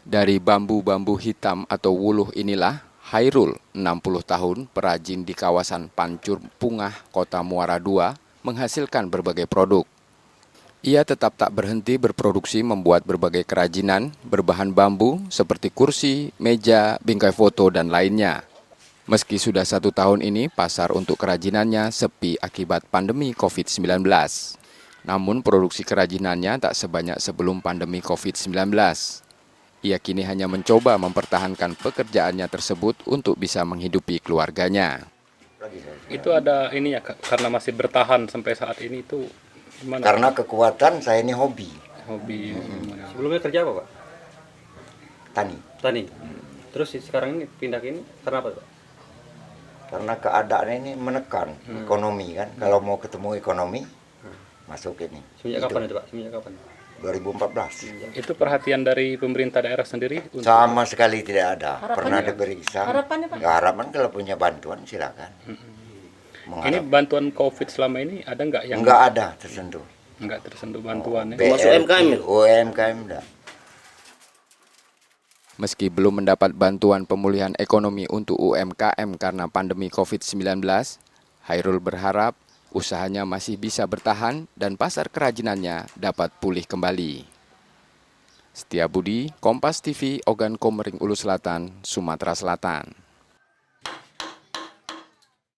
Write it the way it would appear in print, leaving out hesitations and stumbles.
Dari bambu-bambu hitam atau wuluh inilah Hairul, 60 tahun, perajin di kawasan Pancur Pungah, Kota Muara II, menghasilkan berbagai produk. Ia tetap tak berhenti berproduksi membuat berbagai kerajinan berbahan bambu seperti kursi, meja, bingkai foto, dan lainnya. Meski sudah 1 tahun ini, pasar untuk kerajinannya sepi akibat pandemi COVID-19. Namun produksi kerajinannya tak sebanyak sebelum pandemi COVID-19. Ia kini hanya mencoba mempertahankan pekerjaannya tersebut untuk bisa menghidupi keluarganya. Itu ada ini ya, karena masih bertahan sampai saat ini itu gimana? Karena kekuatan saya ini hobi. Hobi. Sebelumnya kerja apa, Pak? Tani. Tani. Terus sekarang ini pindah ke ini karena apa, Pak? Karena keadaan ini menekan ekonomi kan. Kalau mau ketemu ekonomi, masuk ini. Semenjak kapan itu, Pak? Semenjak kapan? 2014. Itu perhatian dari pemerintah daerah sendiri? Sama sekali tidak ada. Pernah Harapannya? diperiksa. Harapannya, Pak? Ya, harapan kalau punya bantuan silakan. Ini bantuan COVID selama ini ada nggak yang Enggak ada tersentuh. nggak tersentuh bantuannya? Termasuk UMKM? UMKM enggak. Meski belum mendapat bantuan pemulihan ekonomi untuk UMKM karena pandemi COVID-19, Hairul berharap usahanya masih bisa bertahan dan pasar kerajinannya dapat pulih kembali. Setia Budi, Kompas TV, Ogan Komering Ulu Selatan, Sumatera Selatan.